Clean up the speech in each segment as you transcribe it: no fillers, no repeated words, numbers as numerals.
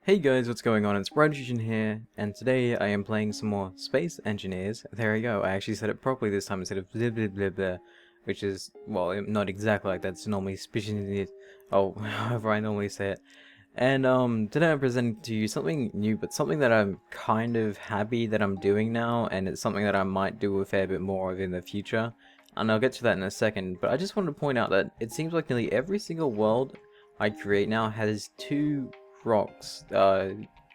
Hey guys, what's going on? It's BradPhusion here, and today I am playing some more Space Engineers. There we go, I actually said it properly this time instead of blah blah blah blah, which is, well, not exactly like that. It's normally Space Engineers, however I normally say it. And today I'm presenting to you something new, but something that I'm kind of happy that I'm doing now, and it's something that I might do a fair bit more of in the future. And I'll get to that in a second, but I just wanted to point out that it seems like nearly every single world I create now has two rocks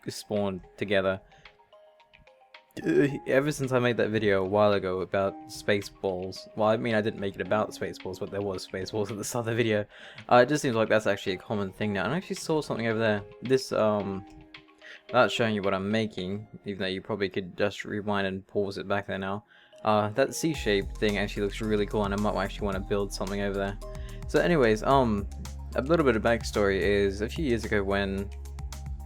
spawned together. Ever since I made that video a while ago about space balls, well, I mean, I didn't make it about space balls, but there was space balls at the start of the video. It just seems like that's actually a common thing now. And I actually saw something over there. This without showing you what I'm making, even though you probably could just rewind and pause it back there now. That C-shaped thing actually looks really cool, and I might actually want to build something over there. So anyways, a little bit of backstory is a few years ago when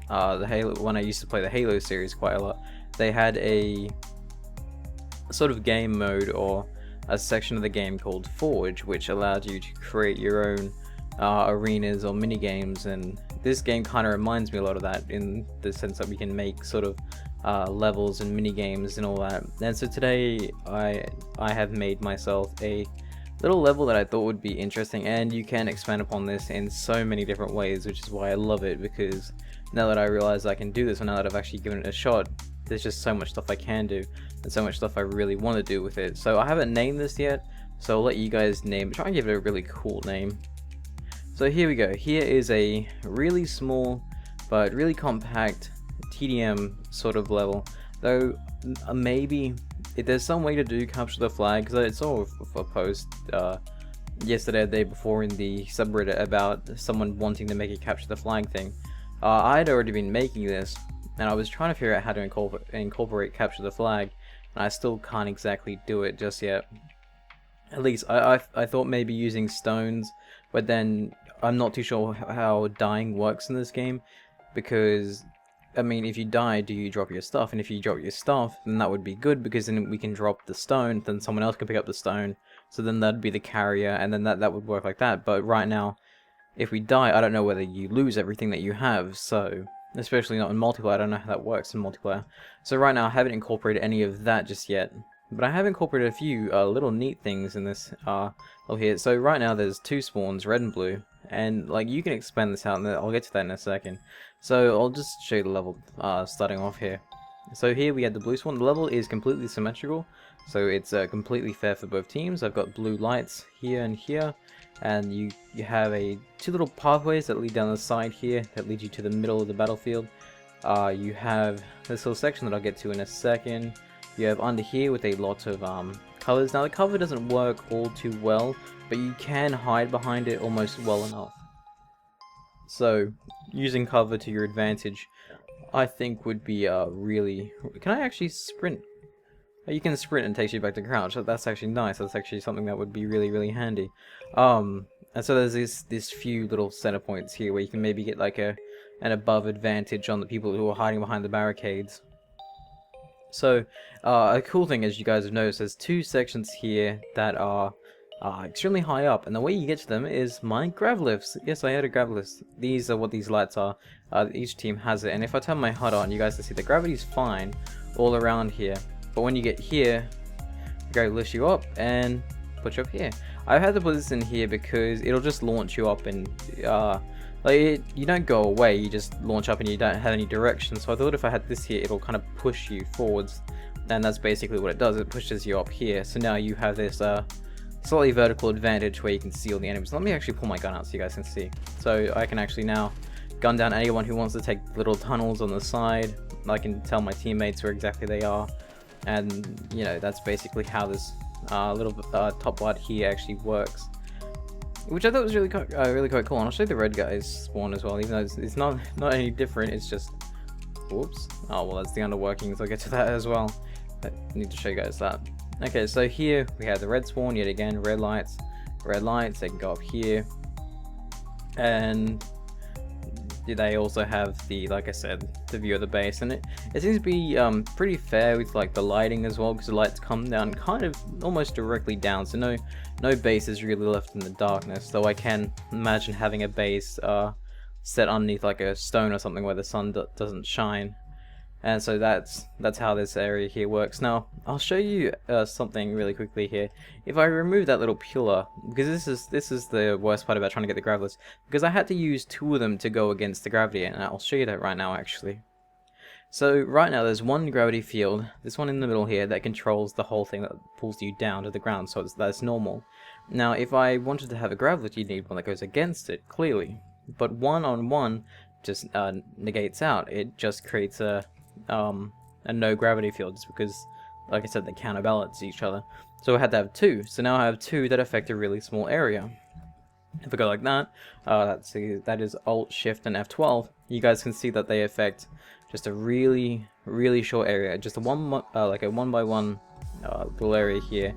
when I used to play the Halo series quite a lot, they had a sort of game mode or a section of the game called Forge, which allowed you to create your own arenas or mini games, and this game kind of reminds me a lot of that in the sense that we can make sort of levels and mini games and all that. And so today I have made myself a little level that I thought would be interesting, and you can expand upon this in so many different ways, which is why I love it, because now that I realize I can do this, and now that I've actually given it a shot, there's just so much stuff I can do, and so much stuff I really want to do with it. So I haven't named this yet, so I'll let you guys name it. Try and give it a really cool name. So here we go. Here is a really small but really compact TDM sort of level, though maybe if there's some way to do capture the flag, because I saw a post yesterday or the day before in the subreddit about someone wanting to make a capture the flag thing. I had already been making this, and I was trying to figure out how to incorporate capture the flag, and I still can't exactly do it just yet. At least I thought maybe using stones, but then I'm not too sure how dying works in this game, because I mean, if you die, do you drop your stuff? And if you drop your stuff, then that would be good, because then we can drop the stone, then someone else can pick up the stone, so then that'd be the carrier, and then that would work like that. But right now, if we die, I don't know whether you lose everything that you have, so especially not in multiplayer. I don't know how that works in multiplayer. So right now, I haven't incorporated any of that just yet, but I have incorporated a few little neat things in this over here. So right now, there's two spawns, red and blue, and like you can expand this out, and I'll get to that in a second. So I'll just show you the level starting off here. So here we have the blue spawn. The level is completely symmetrical, so it's completely fair for both teams. I've got blue lights here and here, and you have two little pathways that lead down the side here that lead you to the middle of the battlefield. You have this little section that I'll get to in a second. You have under here with a lot of covers. Now the cover doesn't work all too well, but you can hide behind it almost well enough. So using cover to your advantage, I think would be really... Can I actually sprint? You can sprint and takes you back to crouch. That's actually nice. That's actually something that would be really handy. And so there's this few little center points here where you can maybe get like an above advantage on the people who are hiding behind the barricades. So a cool thing, as you guys have noticed, there's two sections here that are extremely high up, and the way you get to them is my grav lifts. Yes, I had a grav lift. These are what these lights are. Each team has it, and if I turn my HUD on, you guys can see the gravity's fine all around here. But when you get here, the gravity lifts you up and puts you up here. I've had to put this in here because it'll just launch you up, and you don't go away. You just launch up and you don't have any direction. So I thought if I had this here, it'll kind of push you forwards, and that's basically what it does. It pushes you up here. So now you have this slightly vertical advantage where you can see all the enemies. Let me actually pull my gun out so you guys can see. So I can actually now gun down anyone who wants to take little tunnels on the side. I can tell my teammates where exactly they are, and you know, that's basically how this little top part here actually works, which I thought was really quite cool. And I'll show you the red guys spawn as well, even though it's not any different. It's just, whoops. Oh well, that's the underworkings. I'll get to that as well. I need to show you guys that. Okay, so here we have the red spawn yet again, red lights, they can go up here, and they also have the, like I said, the view of the base, and it seems to be pretty fair with like the lighting as well, because the lights come down kind of almost directly down, so no base is really left in the darkness, though I can imagine having a base set underneath like a stone or something where the sun doesn't shine. And so that's how this area here works. Now I'll show you something really quickly here. If I remove that little pillar, because this is the worst part about trying to get the gravitless, because I had to use 2 of them to go against the gravity, and I'll show you that right now actually. So right now there's one gravity field, this one in the middle here, that controls the whole thing that pulls you down to the ground, so that's normal. Now if I wanted to have a gravilet, you need one that goes against it, clearly. But 1 on 1 just negates out. It just creates a no gravity field, just because, like I said, they counterbalance each other. So I had to have 2. So now I have 2 that affect a really small area. If I go like that, that is Alt, Shift, and F12. You guys can see that they affect just a really short area. Just a like a 1x1 little area here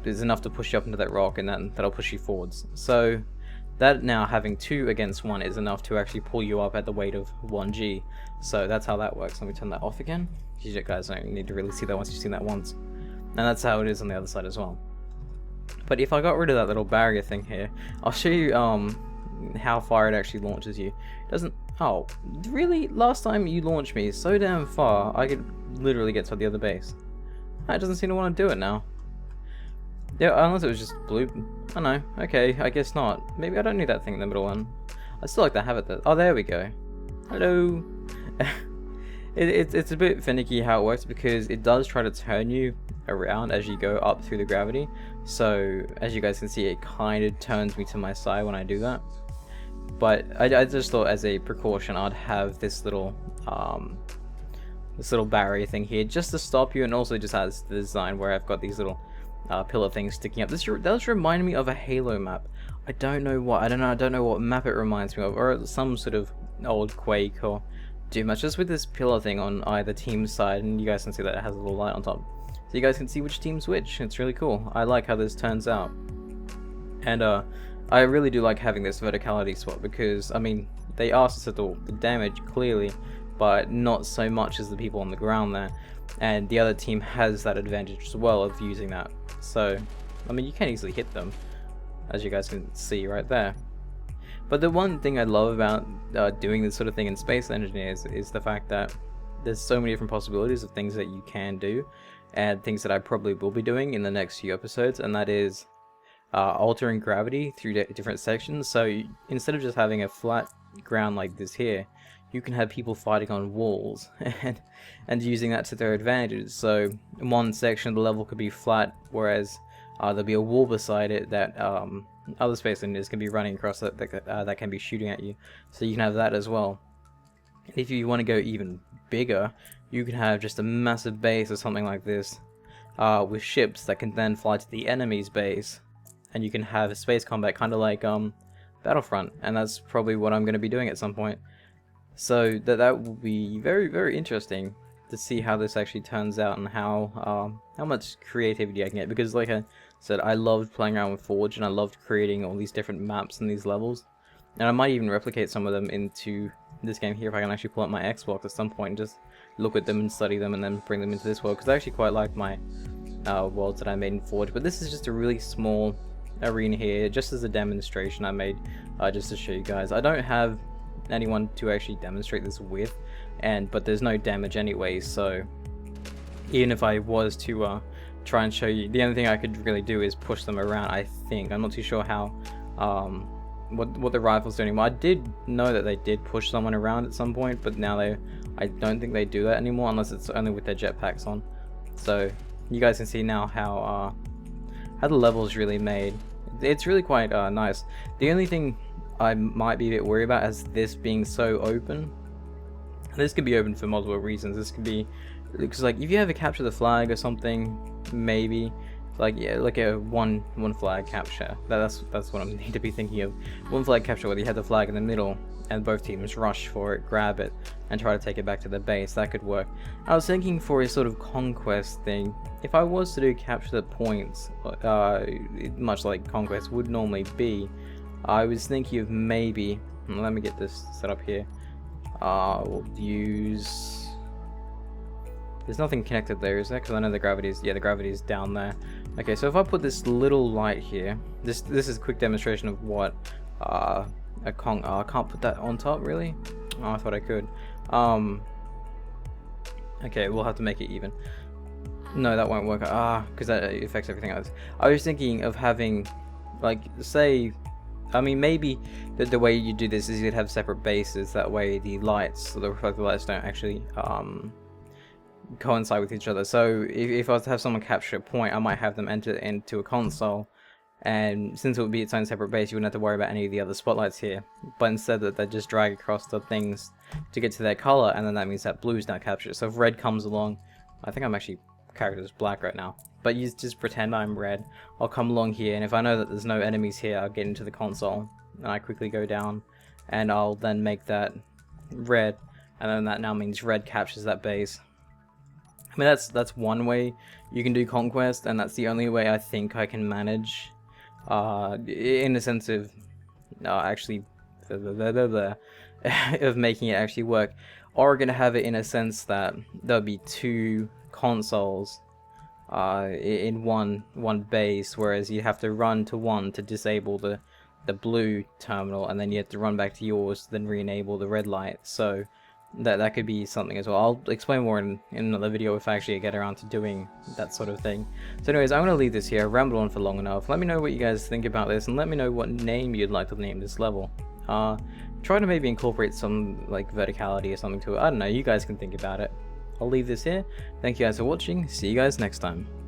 is enough to push you up into that rock, and that'll push you forwards. So that now having 2 against 1 is enough to actually pull you up at the weight of 1g. So that's how that works. Let me turn that off again. You guys don't need to really see that once you've seen that once. And that's how it is on the other side as well. But if I got rid of that little barrier thing here, I'll show you how far it actually launches you. It doesn't... Oh, really? Last time you launched me so damn far, I could literally get to the other base. It doesn't seem to want to do it now. Yeah, unless it was just blue. Oh no, okay, I guess not. Maybe I don't need that thing in the middle one. I still like to have it there. Oh, there we go. Hello. It's a bit finicky how it works, because it does try to turn you around as you go up through the gravity. So as you guys can see, it kind of turns me to my side when I do that. But I just thought, as a precaution, I'd have this little barrier thing here just to stop you, and also just has the design where I've got these little pillar things sticking up. This does remind me of a Halo map. I don't know what. I don't know what map it reminds me of, or some sort of old Quake or DeathMatch. Just with this pillar thing on either team's side, and you guys can see that it has a little light on top, so you guys can see which team's which. It's really cool. I like how this turns out, and I really do like having this verticality swap, because I mean they asked us to do the damage clearly, but not so much as the people on the ground there, and the other team has that advantage as well of using that. So I mean, you can easily hit them, as you guys can see right there. But the one thing I love about doing this sort of thing in Space Engineers is the fact that there's so many different possibilities of things that you can do, and things that I probably will be doing in the next few episodes, and that is altering gravity through different sections. So instead of just having a flat ground like this here, you can have people fighting on walls and using that to their advantage. So in one section the level could be flat, whereas there'll be a wall beside it that other Space Engineers can be running across that can be shooting at you. So you can have that as well. If you want to go even bigger, you can have just a massive base or something like this, with ships that can then fly to the enemy's base, and you can have a space combat kind of like Battlefront, and that's probably what I'm going to be doing at some point. So that will be very interesting to see how this actually turns out, and how much creativity I can get, because like I said, I loved playing around with Forge, and I loved creating all these different maps and these levels, and I might even replicate some of them into this game here if I can actually pull up my Xbox at some point and just look at them and study them and then bring them into this world, because I actually quite like my worlds that I made in Forge. But this is just a really small arena here, just as a demonstration I made, just to show you guys. I don't have anyone to actually demonstrate this with, but there's no damage anyway, so even if I was to try and show you, the only thing I could really do is push them around. I think I'm not too sure how what the rifles do anymore. I did know that they did push someone around at some point, but now I don't think they do that anymore, unless it's only with their jetpacks on. So you guys can see now how the level is really made. It's really quite nice. The only thing I might be a bit worried about is this being so open. This could be open for multiple reasons. This could be because, like, if you ever capture the flag or something, maybe like, yeah, like a one flag capture. That's what I need to be thinking of. One flag capture where you have the flag in the middle and both teams rush for it, grab it, and try to take it back to the base. That could work. I was thinking for a sort of conquest thing. If I was to do capture the points, much like conquest would normally be, I was thinking of maybe, let me get this set up here. We'll use, there's nothing connected there, is there? Because I know the gravity is, yeah, the gravity is down there. Okay, so if I put this little light here, this is a quick demonstration of what I can't put that on top, really? Oh, I thought I could. Okay, we'll have to make it even. No, that won't work. Because that affects everything else. I was thinking of having, like, say, I mean, maybe the way you do this is you'd have separate bases. That way, the lights, the reflected lights, don't actually coincide with each other. So, if I was to have someone capture a point, I might have them enter into a console. And since it would be its own separate base, you wouldn't have to worry about any of the other spotlights here. But instead, that they just drag across the things to get to their color, and then that means that blue's now captured. So if red comes along, I think I'm actually character is black right now, but you just pretend I'm red. I'll come along here, and if I know that there's no enemies here, I'll get into the console, and I quickly go down, and I'll then make that red, and then that now means red captures that base. I mean, that's one way you can do Conquest, and that's the only way I think I can manage, in the sense of actually of making it actually work. Or we're gonna have it in a sense that there'll be two consoles in one base, whereas you have to run to one to disable the blue terminal, and then you have to run back to yours to then re-enable the red light. So that could be something as well. I'll explain more in another video if I actually get around to doing that sort of thing. So anyways, I'm going to leave this here. I've rambled on for long enough. Let me know what you guys think about this, and let me know what name you'd like to name this level. Try to maybe incorporate some like verticality or something to it. I don't know, you guys can think about it. I'll leave this here. Thank you guys for watching. See you guys next time.